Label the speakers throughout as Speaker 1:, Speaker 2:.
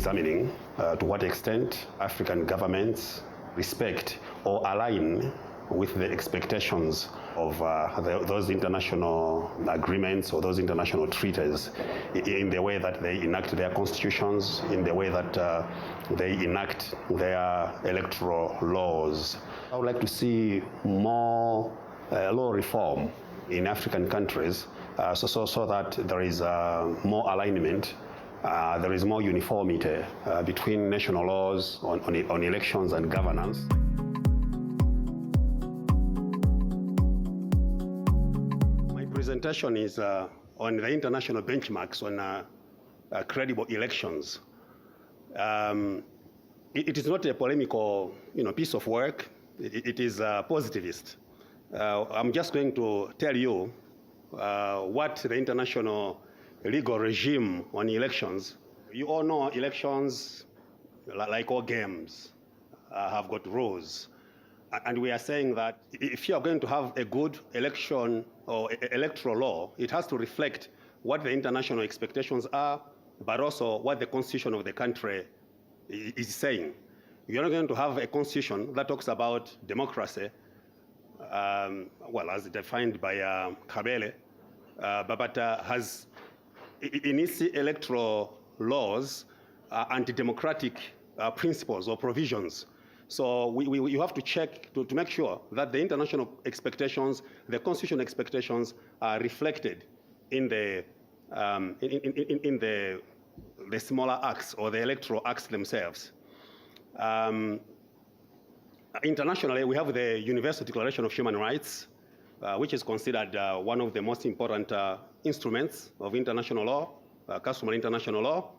Speaker 1: examining to what extent African governments respect or align with the expectations of those international agreements or those international treaties in the way that they enact their constitutions, in the way that they enact their electoral laws. I would like to see more law reform in African countries so that there is more alignment, there is more uniformity between national laws on elections and governance. Presentation is on the international benchmarks on credible elections. It is not a polemical, piece of work. It is positivist. I'm just going to tell you what the international legal regime on elections. You all know elections, like all games, have got rules. And we are saying that if you are going to have a good election or electoral law, it has to reflect what the international expectations are, but also what the constitution of the country is saying. You're not going to have a constitution that talks about democracy, as defined by Kabele, but has in its electoral laws anti-democratic principles or provisions. So you have to check to make sure that the international expectations, the constitutional expectations, are reflected in the smaller acts or the electoral acts themselves. Internationally, we have the Universal Declaration of Human Rights, which is considered one of the most important instruments of international law, customary international law,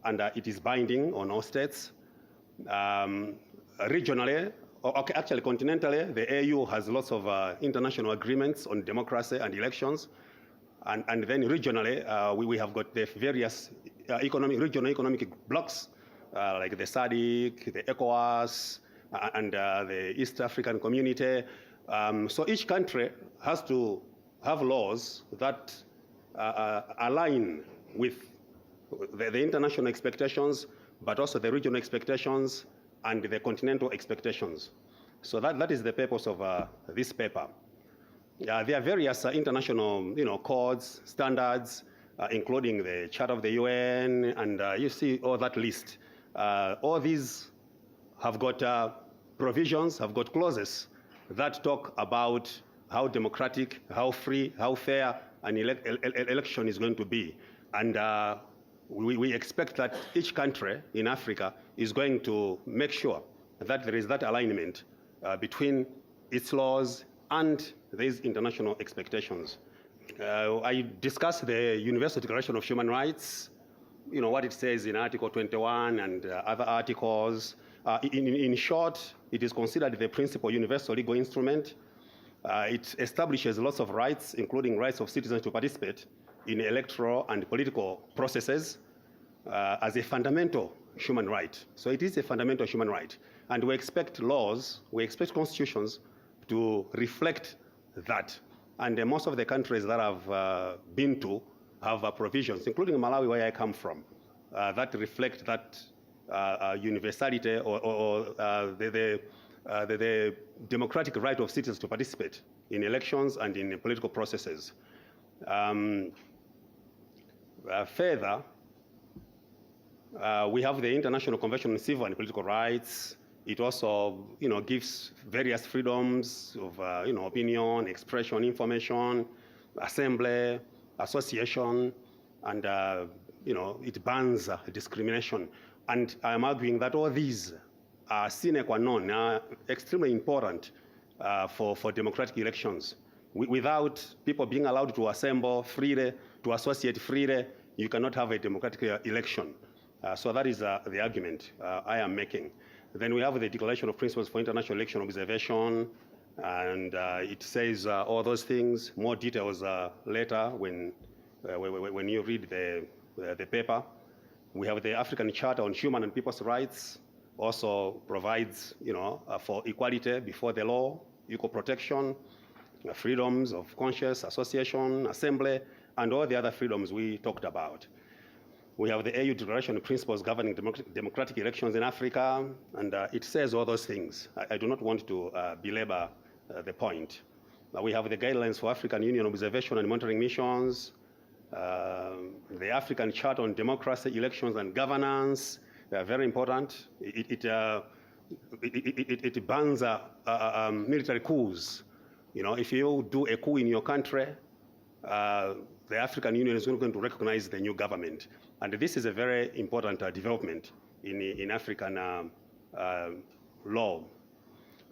Speaker 1: and it is binding on all states. Regionally, actually continentally, the AU has lots of international agreements on democracy and elections. And then regionally, we have got the various regional economic blocks, like the SADC, the AGOSS, and the East African Community. So each country has to have laws that align with the international expectations, but also the regional expectations and the continental expectations. So that is the purpose of this paper. There are various international codes, standards, including the Charter of the UN, and you see all that list. All these have got provisions, have got clauses that talk about how democratic, how free, how fair an election is going to be. And we expect that each country in Africa is going to make sure that there is that alignment between its laws and these international expectations. I discussed the Universal Declaration of Human Rights, what it says in Article 21 and other articles. In short, it is considered the principal universal legal instrument. It establishes lots of rights, including rights of citizens to participate in electoral and political processes as a fundamental human right. So it is a fundamental human right. And we expect laws, we expect constitutions to reflect that. And most of the countries that I've been to have provisions, including Malawi, where I come from, that reflect that universality or the democratic right of citizens to participate in elections and in political processes. Further, we have the International Convention on Civil and Political Rights. It also, gives various freedoms of, opinion, expression, information, assembly, association, and, it bans discrimination. And I'm arguing that all these are sine qua non, are extremely important for democratic elections. Without people being allowed to assemble freely, to associate freely, you cannot have a democratic election. So that is the argument I am making. Then we have the Declaration of Principles for International Election Observation, and it says all those things. More details later when you read the paper. We have the African Charter on Human and People's Rights, also provides for equality before the law, equal protection, freedoms of conscience, association, assembly, and all the other freedoms we talked about. We have the AU Declaration of Principles Governing Democratic Elections in Africa, and it says all those things. I do not want to belabor the point. We have the guidelines for African Union observation and monitoring missions, the African Charter on Democracy, Elections and Governance. They are very important. It bans military coups. You know, if you do a coup in your country, the African Union is not going to recognize the new government. And this is a very important development in African law.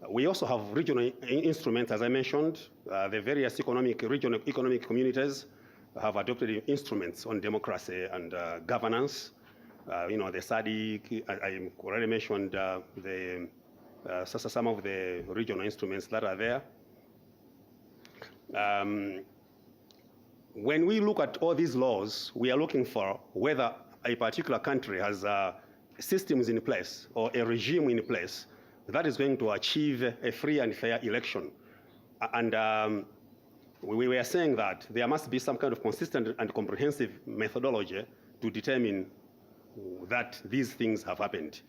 Speaker 1: We also have regional instruments, as I mentioned. The various regional economic communities have adopted instruments on democracy and governance. You know, the SADC, I already mentioned some of the regional instruments that are there. When we look at all these laws, we are looking for whether a particular country has systems in place or a regime in place that is going to achieve a free and fair election. And we were saying that there must be some kind of consistent and comprehensive methodology to determine that these things have happened.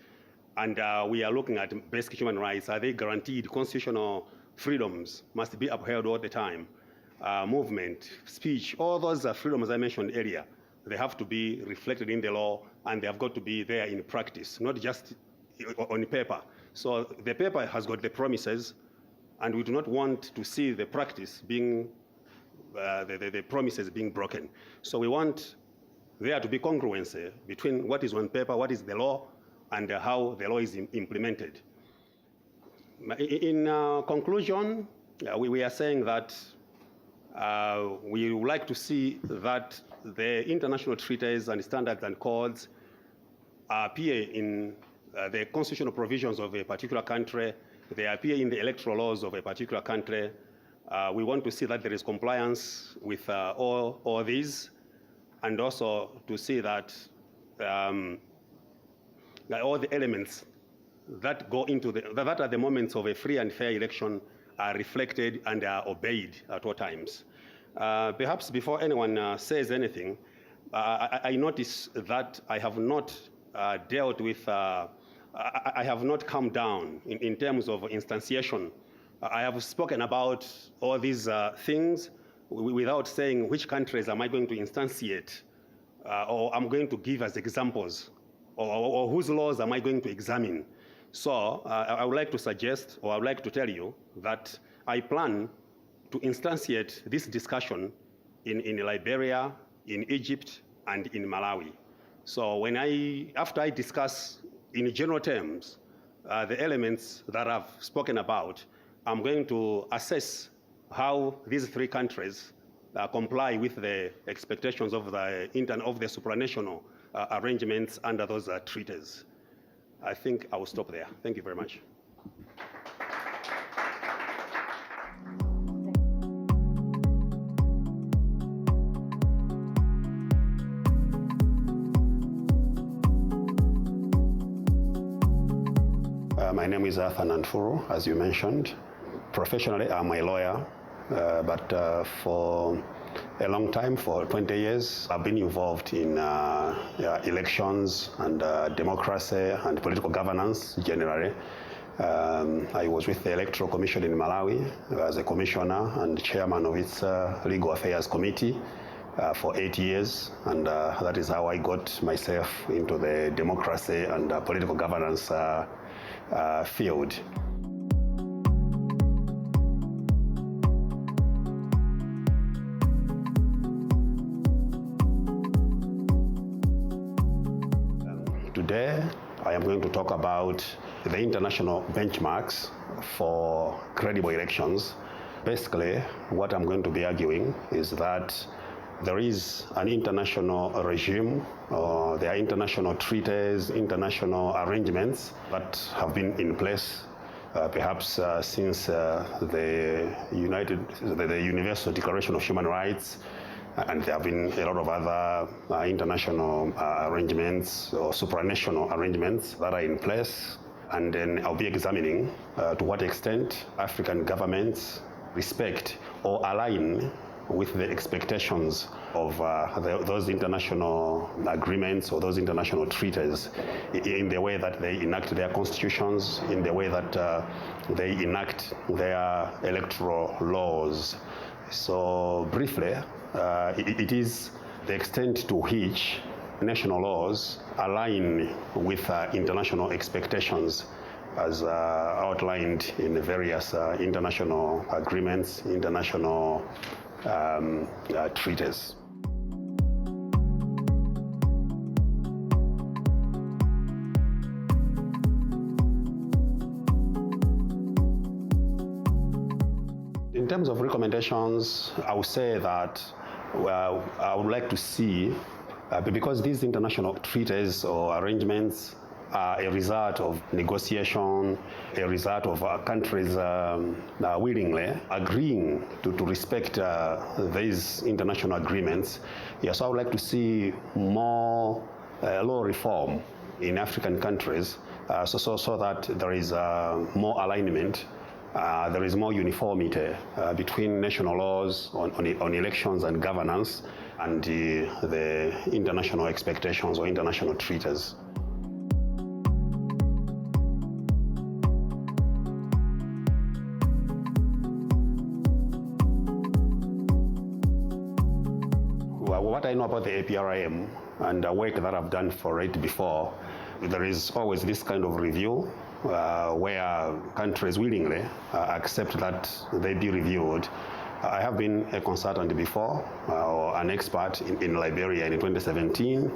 Speaker 1: And we are looking at basic human rights. Are they guaranteed? Constitutional freedoms must be upheld all the time. Movement, speech, all those freedoms I mentioned earlier, they have to be reflected in the law, and they have got to be there in practice, not just on paper. So the paper has got the promises, and we do not want to see the practice being, the promises being broken. So we want there to be congruency between what is on paper, what is the law, and how the law is implemented. In conclusion, we are saying that we would like to see that the international treaties and standards and codes appear in the constitutional provisions of a particular country. They appear in the electoral laws of a particular country. We want to see that there is compliance with all these, and also to see that all the elements that go into that are the moments of a free and fair election are reflected and are obeyed at all times. Perhaps before anyone says anything, I notice that I have not dealt with, I have not come down in terms of instantiation. I have spoken about all these things without saying which countries am I going to instantiate, or I'm going to give as examples, or whose laws am I going to examine. So I would like to suggest, or I would like to tell you that I plan to instantiate this discussion in Liberia, in Egypt, and in Malawi. So after I discuss in general terms the elements that I've spoken about, I'm going to assess how these three countries comply with the expectations of the supranational arrangements under those treaties. I think I will stop there. Thank you very much. My name is Nanthuru, as you mentioned. Professionally, I'm a lawyer, but for a long time, for 20 years, I've been involved in elections and democracy and political governance generally. I was with the Electoral Commission in Malawi as a commissioner and chairman of its Legal Affairs Committee for 8 years, and that is how I got myself into the democracy and political governance field. Today, I am going to talk about the international benchmarks for credible elections. Basically, what I'm going to be arguing is that there is an international regime, or there are international treaties, international arrangements that have been in place perhaps since the Universal Declaration of Human Rights, and there have been a lot of other international arrangements or supranational arrangements that are in place. And then I'll be examining to what extent African governments respect or align with the expectations of those international agreements or those international treaties in the way that they enact their constitutions, in the way that they enact their electoral laws. So briefly, it is the extent to which national laws align with international expectations as outlined in the various international agreements, international treaties. In terms of recommendations, I would say that I would like to see, because these international treaties or arrangements are a result of negotiation, a result of countries willingly agreeing to respect these international agreements. Yes, I would like to see more law reform in African countries so that there is more alignment. There is more uniformity between national laws on elections and governance and the international expectations or international treaties. What I know about the APRM and the work that I've done for it before, there is always this kind of review where countries willingly accept that they be reviewed. I have been a consultant before, or an expert in Liberia in 2017,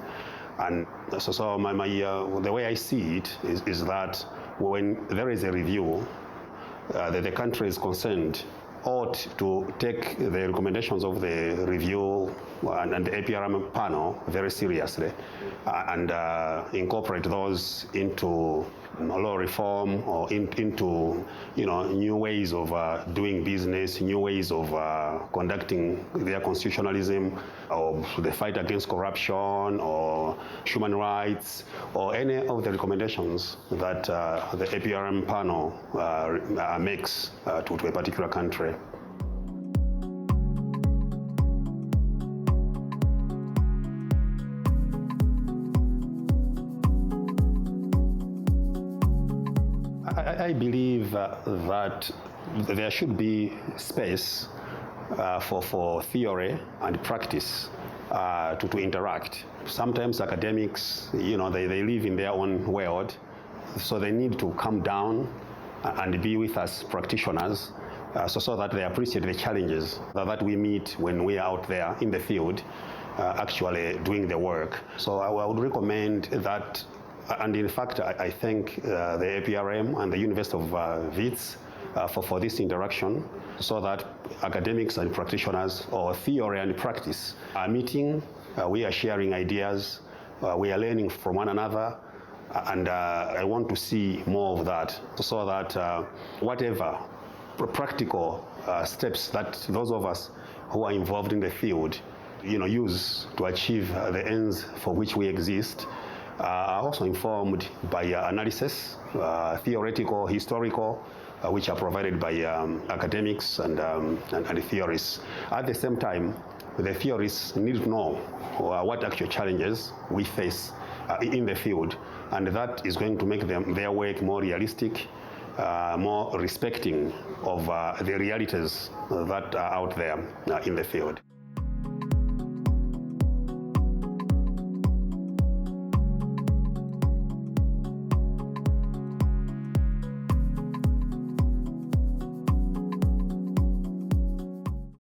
Speaker 1: and so the way I see it is that when there is a review, the countries concerned ought to take the recommendations of the review and the APRM panel very seriously and incorporate those into law reform or into new ways of doing business, new ways of conducting their constitutionalism, or the fight against corruption or human rights, or any of the recommendations that the APRM panel makes to a particular country. I believe that there should be space for theory and practice to interact. Sometimes academics, they live in their own world, so they need to come down and be with us practitioners so that they appreciate the challenges that we meet when we are out there in the field actually doing the work. So I would recommend that. And in fact, I thank the APRM and the University of Wits for this interaction, so that academics and practitioners, or theory and practice, are meeting, we are sharing ideas, we are learning from one another, and I want to see more of that, so that whatever practical steps that those of us who are involved in the field use to achieve the ends for which we exist, are also informed by analysis, theoretical, historical, which are provided by academics and theorists. At the same time, the theorists need to know what actual challenges we face in the field, and that is going to make their work more realistic, more respecting of the realities that are out there in the field.